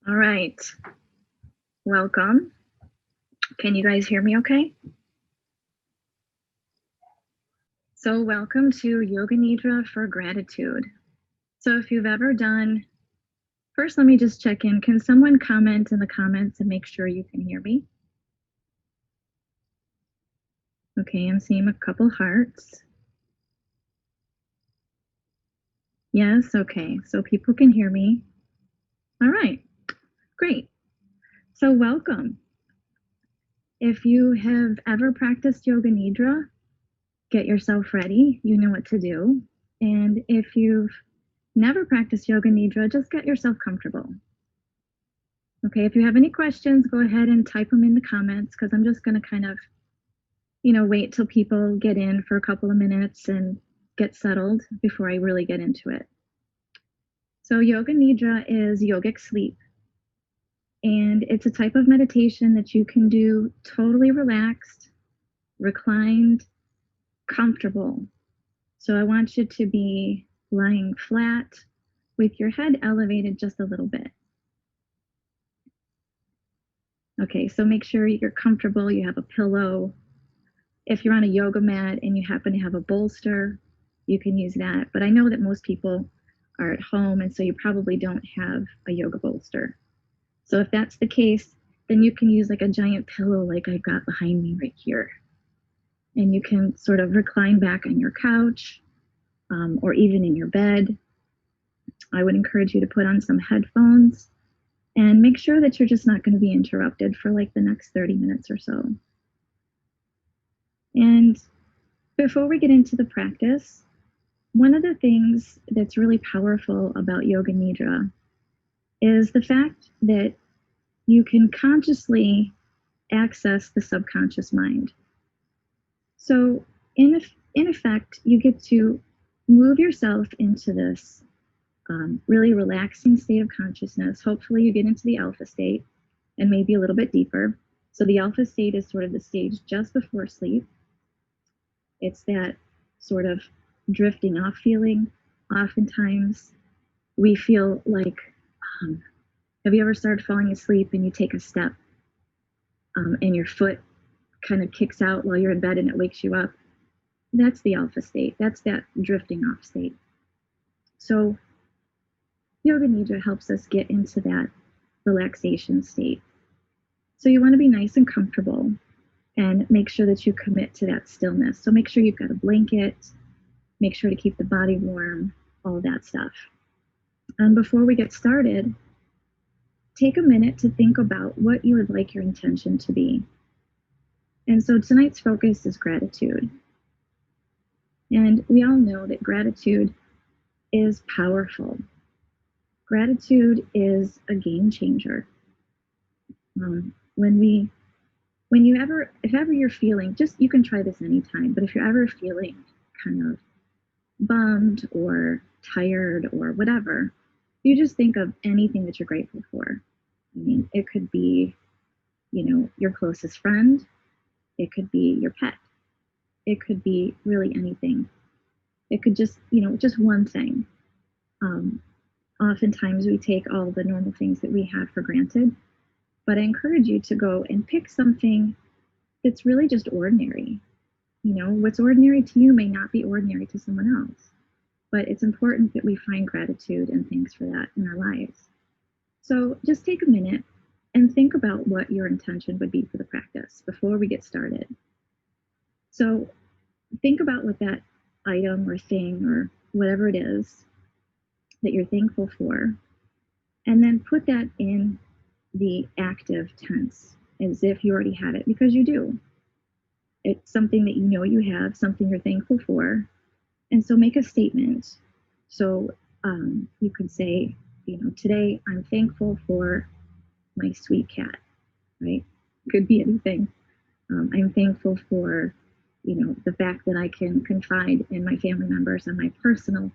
All right, welcome. Can you guys hear me okay? So welcome to Yoga Nidra for gratitude. So if you've ever done, first let me just check in. Can someone comment in the comments and make sure you can hear me? Okay, I'm seeing a couple hearts. Yes, okay, so people can hear me. All right, great. So welcome. If you have ever practiced Yoga Nidra, get yourself ready. You know what to do. And if you've never practiced Yoga Nidra, just get yourself comfortable. Okay, if you have any questions, go ahead and type them in the comments because I'm just going to kind of, wait till people get in for a couple of minutes and get settled before I really get into it. So Yoga Nidra is yogic sleep. And it's a type of meditation that you can do totally relaxed, reclined, comfortable. So I want you to be lying flat with your head elevated just a little bit. Okay, so make sure you're comfortable, you have a pillow. If you're on a yoga mat and you happen to have a bolster, you can use that. But I know that most people are at home, and so you probably don't have a yoga bolster. So if that's the case, then you can use like a giant pillow like I've got behind me right here. And you can sort of recline back on your couch or even in your bed. I would encourage you to put on some headphones and make sure that you're just not going to be interrupted for like the next 30 minutes or so. And before we get into the practice, one of the things that's really powerful about Yoga Nidra is the fact that you can consciously access the subconscious mind. So in effect, you get to move yourself into this really relaxing state of consciousness. Hopefully you get into the alpha state and maybe a little bit deeper. So the alpha state is sort of the stage just before sleep. It's that sort of drifting off feeling. Oftentimes we feel like, have you ever started falling asleep and you take a step and your foot kind of kicks out while you're in bed and it wakes you up? That's the alpha state. That's that drifting off state. So Yoga Nidra helps us get into that relaxation state. So you want to be nice and comfortable and make sure that you commit to that stillness. So make sure you've got a blanket, make sure to keep the body warm, all that stuff. And before we get started, take a minute to think about what you would like your intention to be. And so tonight's focus is gratitude. And we all know that gratitude is powerful. Gratitude is a game changer. If ever you're feeling, you can try this anytime, but if you're ever feeling kind of bummed or tired or whatever, you just think of anything that you're grateful for. I mean, it could be, your closest friend. It could be your pet. It could be really anything. It could just one thing. Oftentimes we take all the normal things that we have for granted, but I encourage you to go and pick something that's really just ordinary. What's ordinary to you may not be ordinary to someone else, but it's important that we find gratitude and thanks for that in our lives. So just take a minute and think about what your intention would be for the practice before we get started. So think about what that item or thing or whatever it is that you're thankful for, and then put that in the active tense as if you already have it, because you do. It's something that you have, something you're thankful for. And so make a statement. So you could say, today I'm thankful for my sweet cat, right? Could be anything. I'm thankful for, the fact that I can confide in my family members on my personal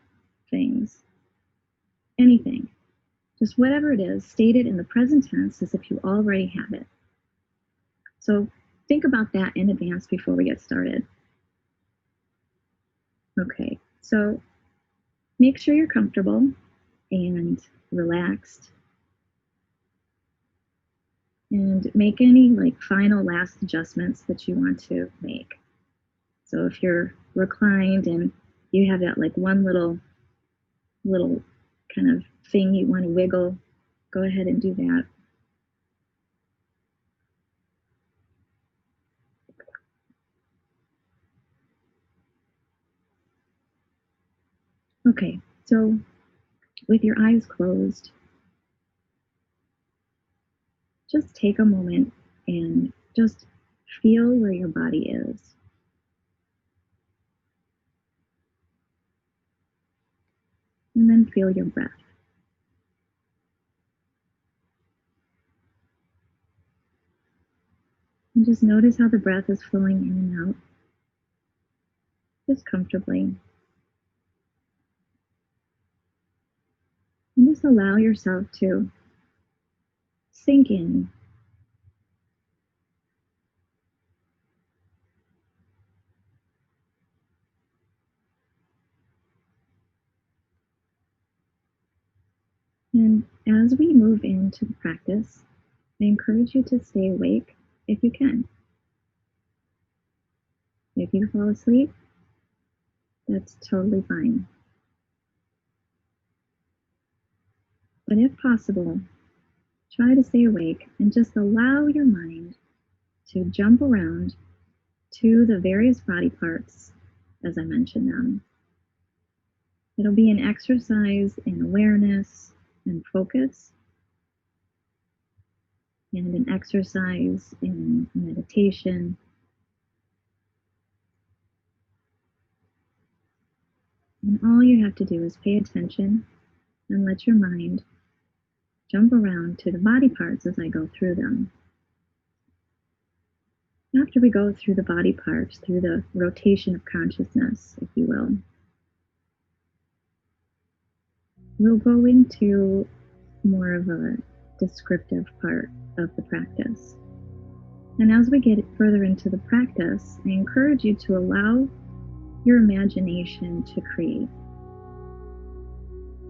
things. Anything. Just whatever it is, state it in the present tense as if you already have it. So think about that in advance before we get started. Okay, so make sure you're comfortable and relaxed. and make any like final last adjustments that you want to make. So if you're reclined and you have that like one little kind of thing you want to wiggle, go ahead and do that. Okay, so with your eyes closed, just take a moment and just feel where your body is. And then feel your breath. And just notice how the breath is flowing in and out, just comfortably. And just allow yourself to sink in. And as we move into the practice, I encourage you to stay awake if you can. If you fall asleep, that's totally fine. But if possible, try to stay awake and just allow your mind to jump around to the various body parts as I mentioned them. It'll be an exercise in awareness and focus, and an exercise in meditation. And all you have to do is pay attention and let your mind jump around to the body parts as I go through them. After we go through the body parts, through the rotation of consciousness, if you will, we'll go into more of a descriptive part of the practice. And as we get further into the practice, I encourage you to allow your imagination to create.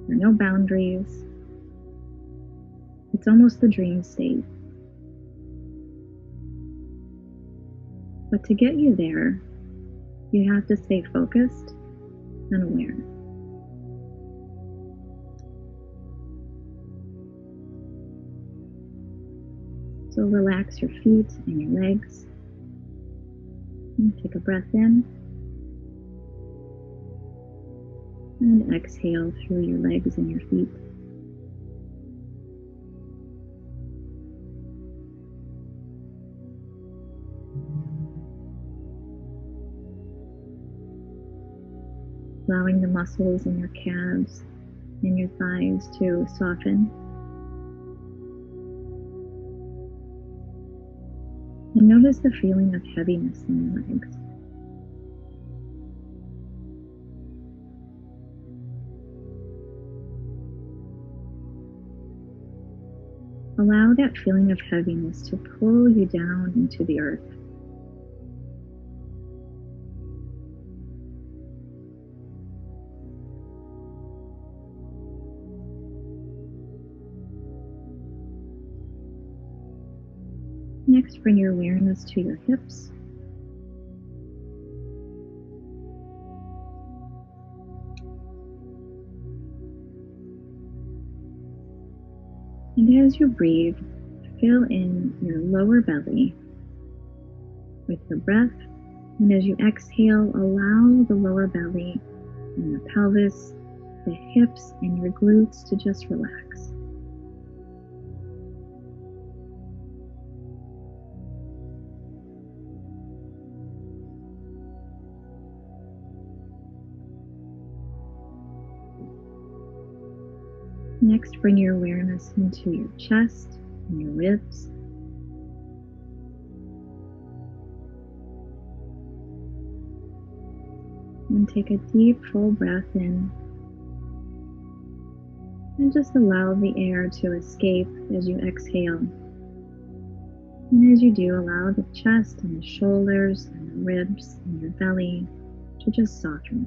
There are no boundaries. It's almost the dream state. But to get you there, you have to stay focused and aware. So relax your feet and your legs. And take a breath in. And exhale through your legs and your feet. Allowing the muscles in your calves and your thighs to soften. And notice the feeling of heaviness in your legs. Allow that feeling of heaviness to pull you down into the earth. Next, bring your awareness to your hips. And as you breathe, fill in your lower belly with your breath. And as you exhale, allow the lower belly and the pelvis, the hips, and your glutes to just relax. Next, bring your awareness into your chest and your ribs. And take a deep, full breath in. And just allow the air to escape as you exhale. And as you do, allow the chest and the shoulders and the ribs and your belly to just soften.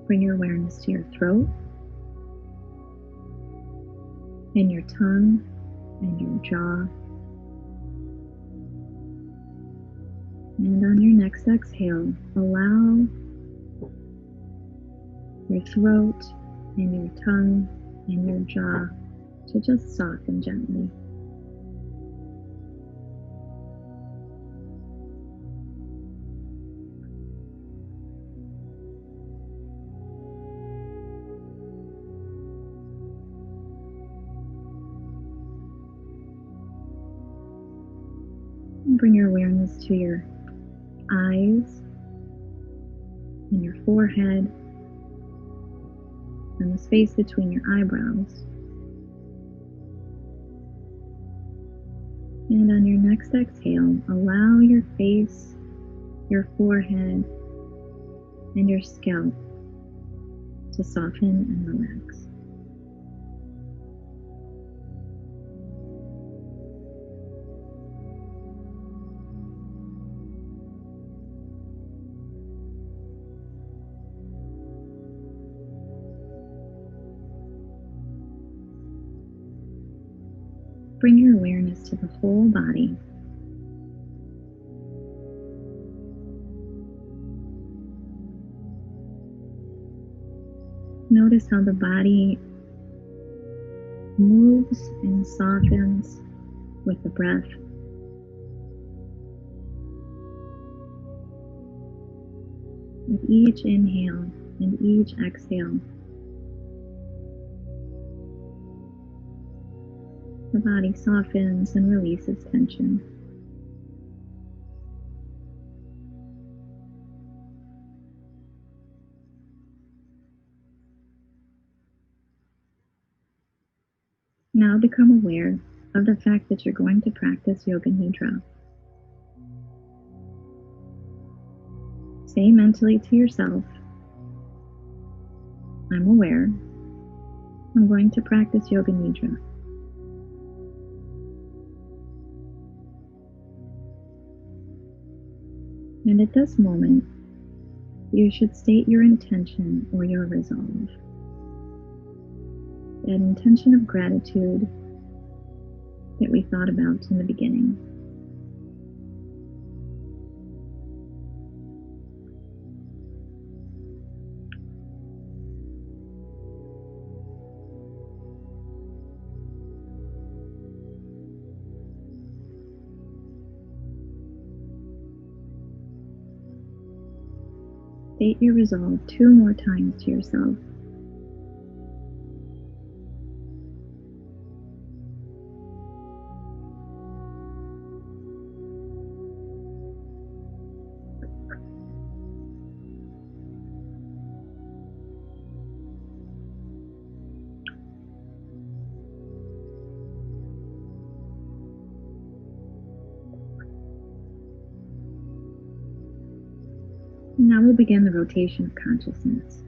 Bring your awareness to your throat and your tongue and your jaw. And on your next exhale, allow your throat and your tongue and your jaw to just soften gently. And bring your awareness to your eyes and your forehead and the space between your eyebrows. And on your next exhale, allow your face, your forehead, and your scalp to soften and relax. Bring your awareness to the whole body. Notice how the body moves and softens with the breath. With each inhale and each exhale, the body softens and releases tension. Now become aware of the fact that you're going to practice Yoga Nidra. Say mentally to yourself, I'm aware. I'm going to practice Yoga Nidra. And at this moment, you should state your intention or your resolve. That intention of gratitude that we thought about in the beginning. State your resolve 2 more times to yourself. And now we'll begin the rotation of consciousness.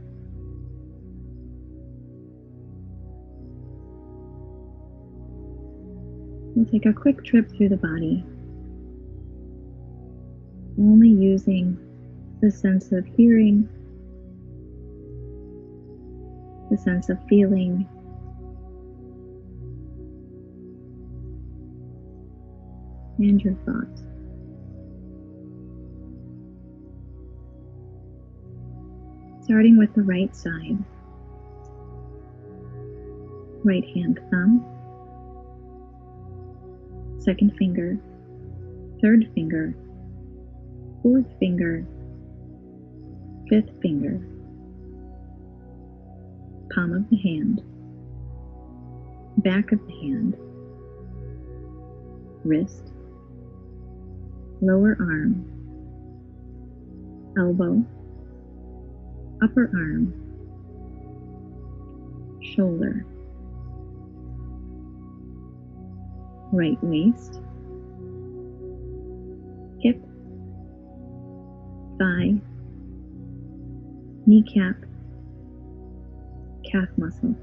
We'll take a quick trip through the body, only using the sense of hearing, the sense of feeling, and your thoughts. Starting with the right side, right hand thumb, second finger, third finger, fourth finger, fifth finger, palm of the hand, back of the hand, wrist, lower arm, elbow, upper arm, shoulder, right waist, hip, thigh, kneecap, calf muscle,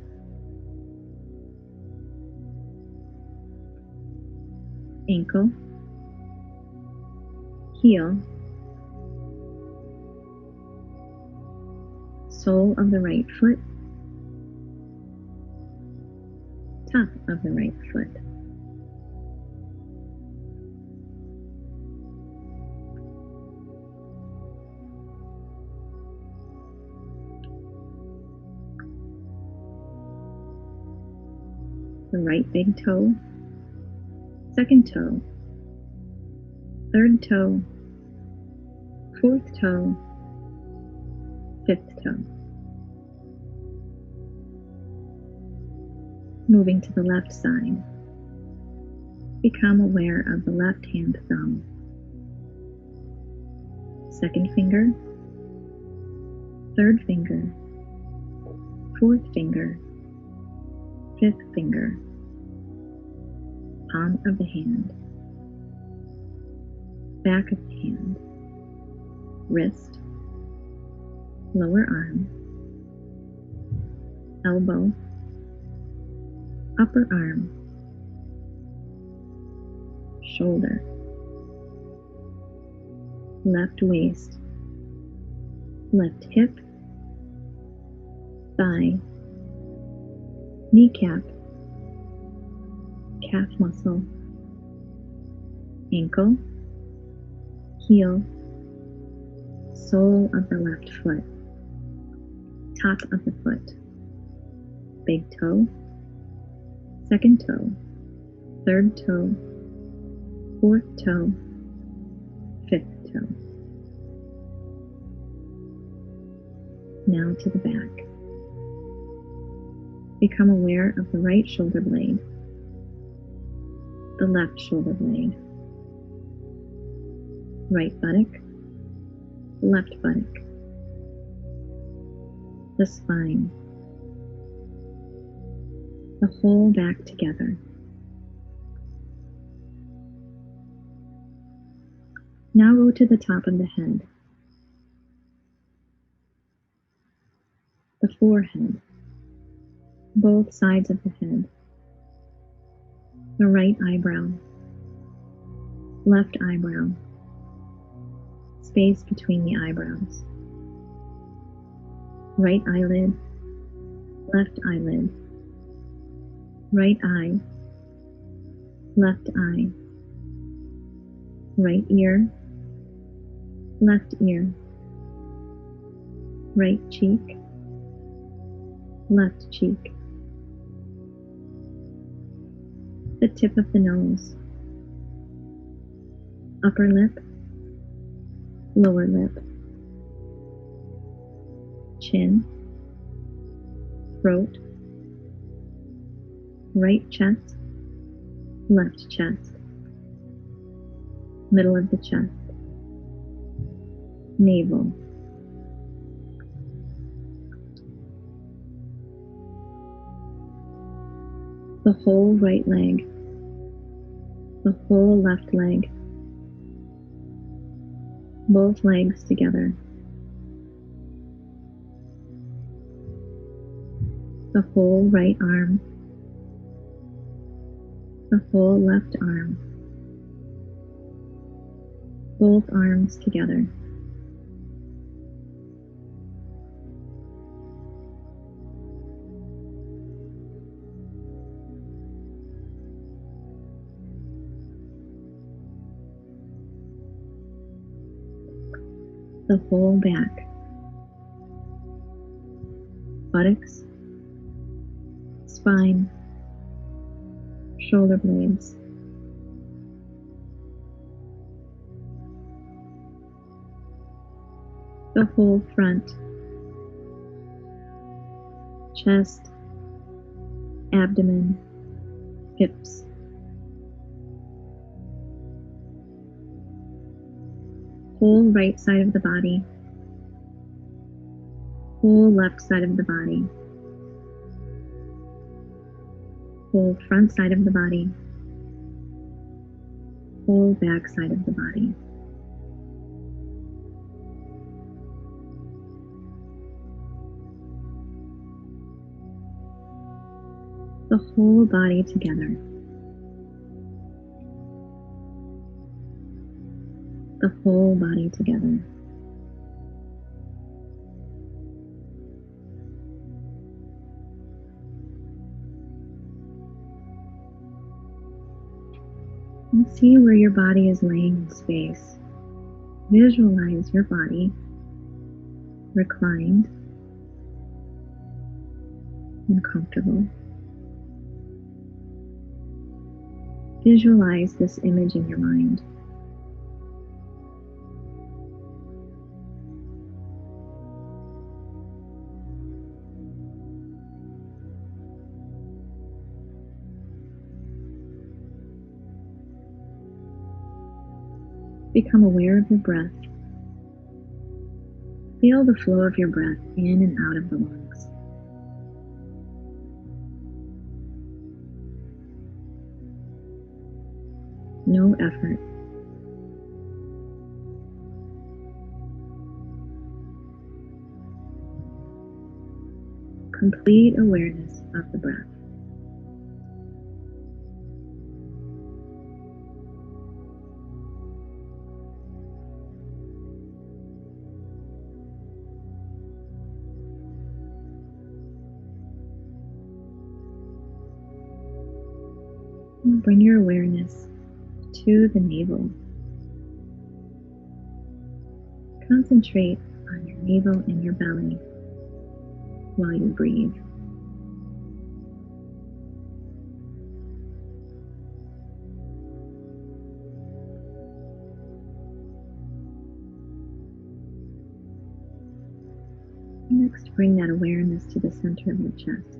ankle, heel, sole of the right foot, top of the right foot. The right big toe, second toe, third toe, fourth toe, fifth toe. Moving to the left side, become aware of the left hand thumb, second finger, third finger, fourth finger, fifth finger, palm of the hand, back of the hand, wrist, lower arm, elbow, upper arm, shoulder, left waist, left hip, thigh, kneecap, calf muscle, ankle, heel, sole of the left foot, top of the foot, big toe, second toe, third toe, fourth toe, fifth toe. Now to the back. Become aware of the right shoulder blade, the left shoulder blade, right buttock, left buttock, the spine, the whole back together. Now go to the top of the head, the forehead, both sides of the head, the right eyebrow, left eyebrow, space between the eyebrows, right eyelid, left eyelid, right eye, left eye, right ear, left ear, right cheek, left cheek, the tip of the nose, upper lip, lower lip, chin, throat, right chest, left chest, middle of the chest, navel, the whole right leg, the whole left leg, both legs together, the whole right arm, the whole left arm, both arms together, the whole back, buttocks, spine, shoulder blades, the whole front, chest, abdomen, hips, whole right side of the body, whole left side of the body, whole front side of the body, whole back side of the body. The whole body together. The whole body together. And see where your body is laying in space. Visualize your body reclined and comfortable. Visualize this image in your mind. Become aware of your breath. Feel the flow of your breath in and out of the lungs. No effort. Complete awareness of the breath. And bring your awareness to the navel. Concentrate on your navel and your belly while you breathe. Next, bring that awareness to the center of your chest.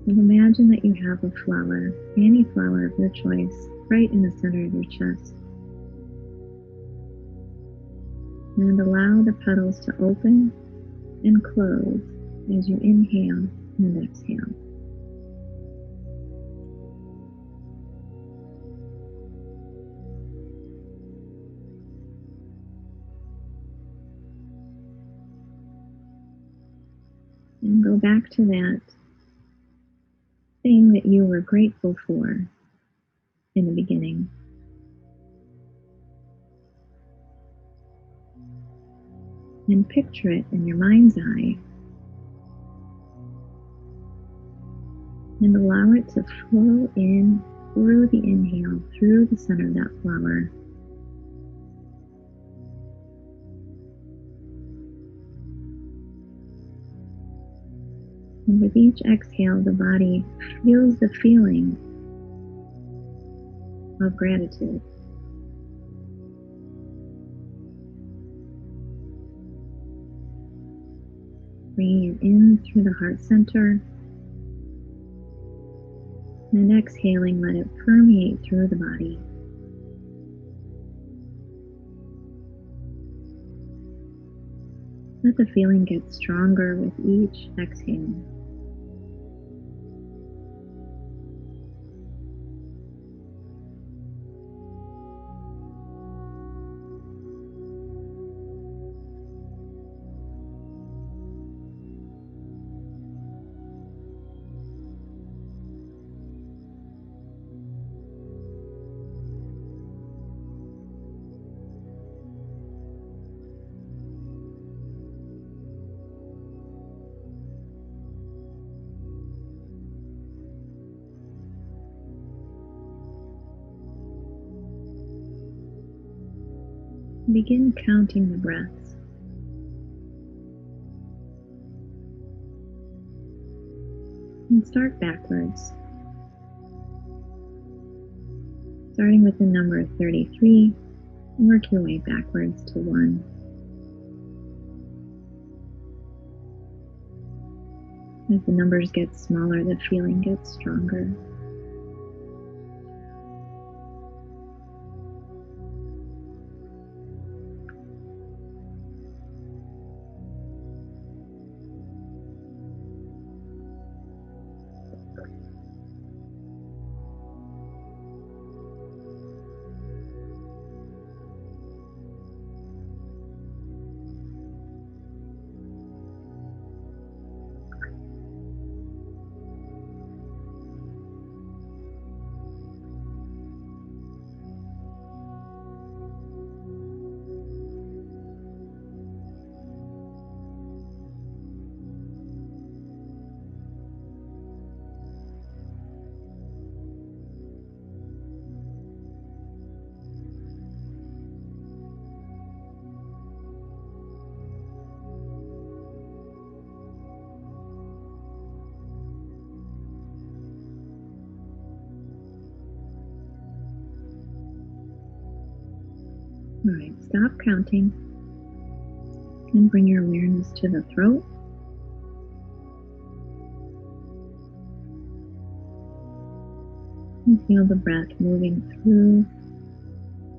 And imagine that you have a flower, any flower of your choice, right in the center of your chest. And allow the petals to open and close as you inhale and exhale. And go back to that thing that you were grateful for in the beginning. And picture it in your mind's eye. And allow it to flow in through the inhale, through the center of that flower. And with each exhale, the body feels the feeling of gratitude. Bringing it in through the heart center. And exhaling, let it permeate through the body. Let the feeling get stronger with each exhale. Begin counting the breaths. And start backwards. Starting with the number 33, work your way backwards to 1. As the numbers get smaller, the feeling gets stronger. All right, stop counting and bring your awareness to the throat. And feel the breath moving through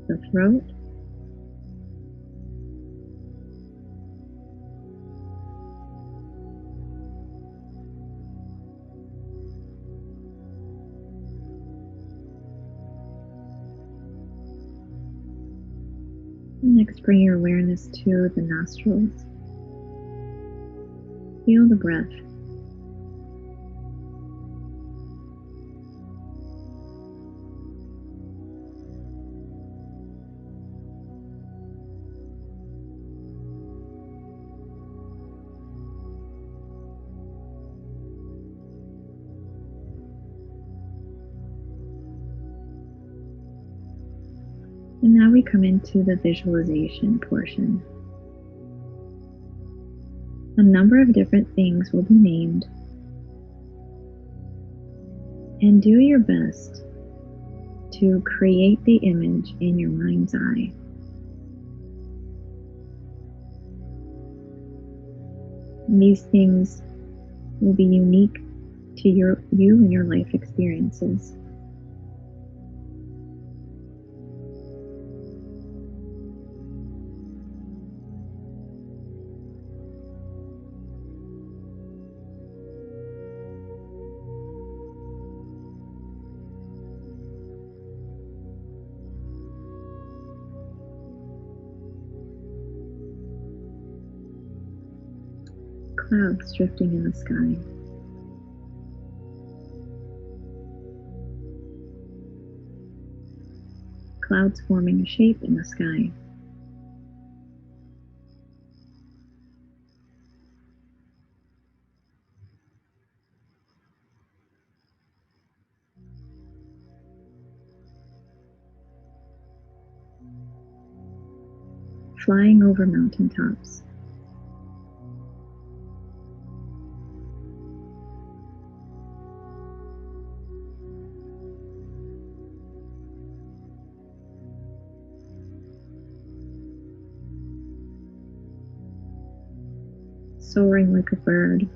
the throat. Next, bring your awareness to the nostrils. Feel the breath. And now we come into the visualization portion. A number of different things will be named, and do your best to create the image in your mind's eye. And these things will be unique to you and your life experiences. Clouds drifting in the sky. Clouds forming a shape in the sky. Flying over mountaintops. Soaring like a bird.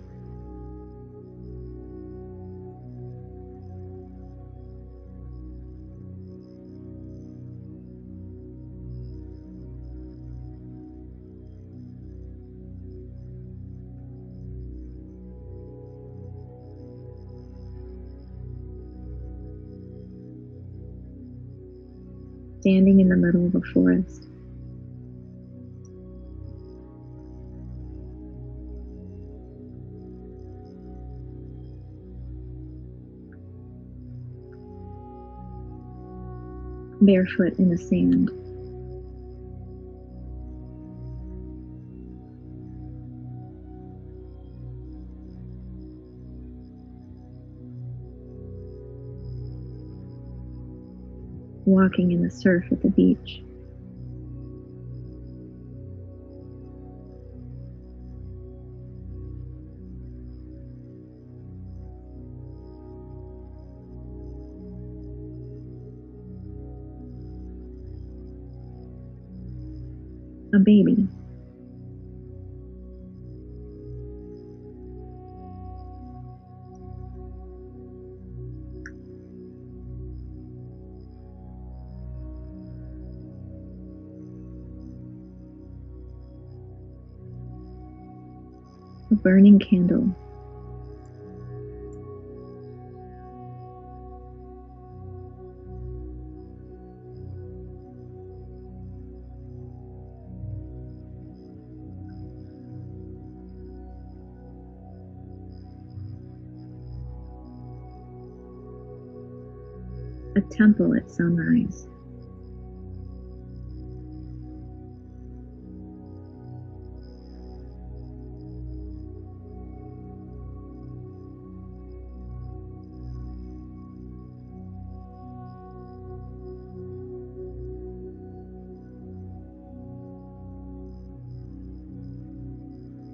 Standing in the middle of a forest. Barefoot in the sand. Walking in the surf at the beach. A baby. A burning candle. A temple at sunrise.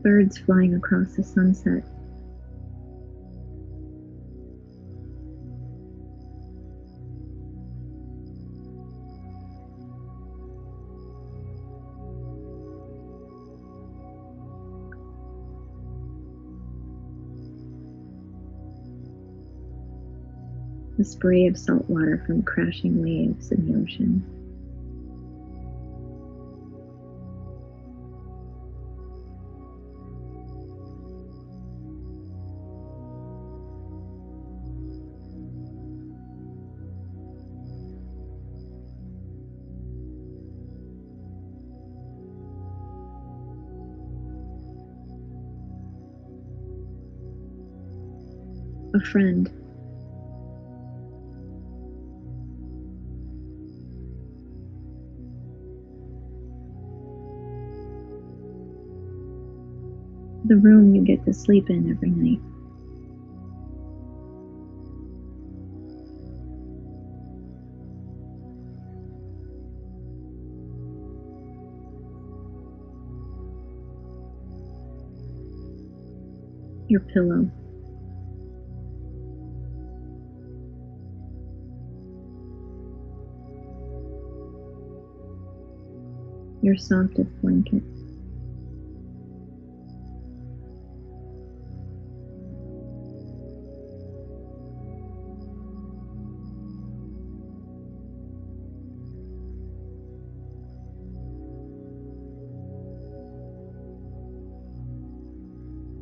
Birds flying across the sunset. the spray of salt water from crashing waves in the ocean. A friend. The room you get to sleep in every night. Your pillow. Your softest blanket.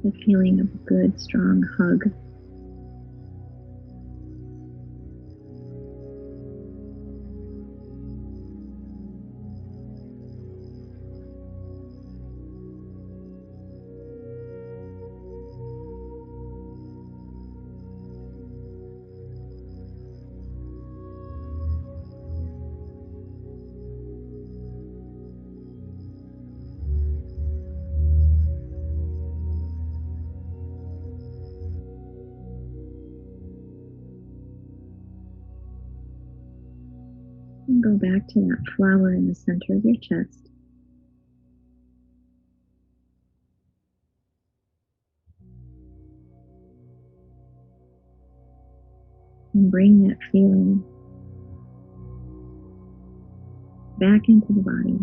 The feeling of a good, strong hug. And go back to that flower in the center of your chest. And bring that feeling back into the body.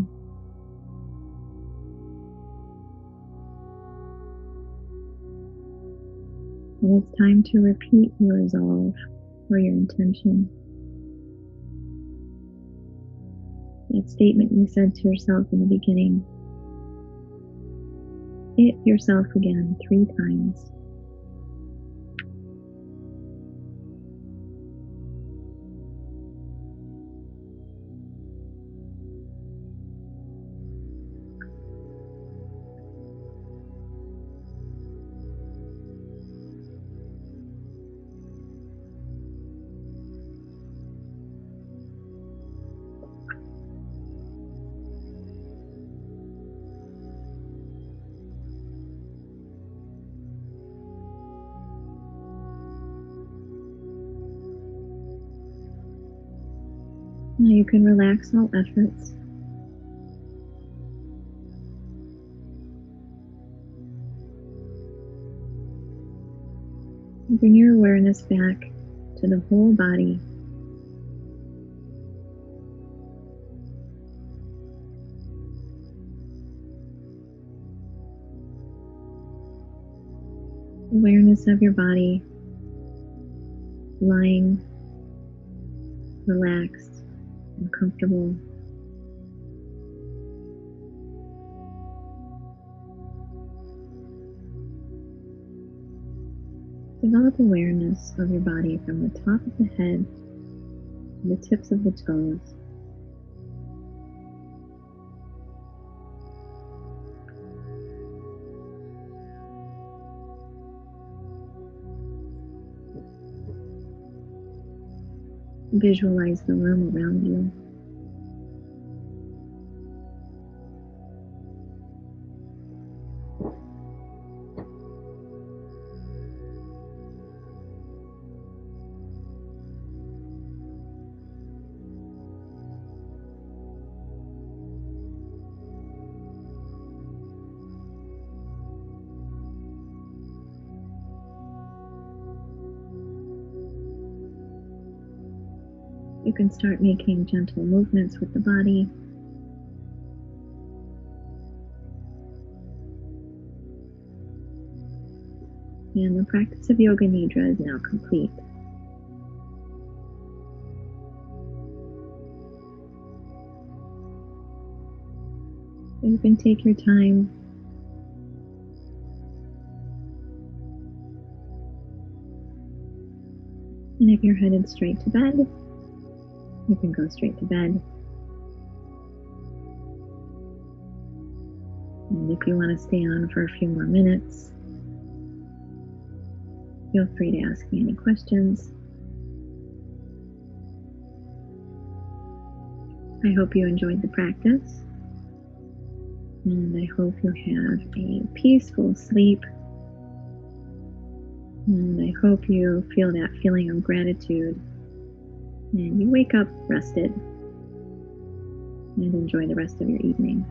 And it's time to repeat your resolve or your intention. That statement you said to yourself in the beginning. Say it to yourself again 3 times. Now you can relax all efforts. And bring your awareness back to the whole body. Awareness of your body lying relaxed and comfortable. Develop awareness of your body from the top of the head to the tips of the toes. Visualize the room around you. You can start making gentle movements with the body. And the practice of Yoga Nidra is now complete. You can take your time. And if you're headed straight to bed, you can go straight to bed. And if you want to stay on for a few more minutes, feel free to ask me any questions. I hope you enjoyed the practice, and I hope you have a peaceful sleep, and I hope you feel that feeling of gratitude, and you wake up rested, and enjoy the rest of your evening.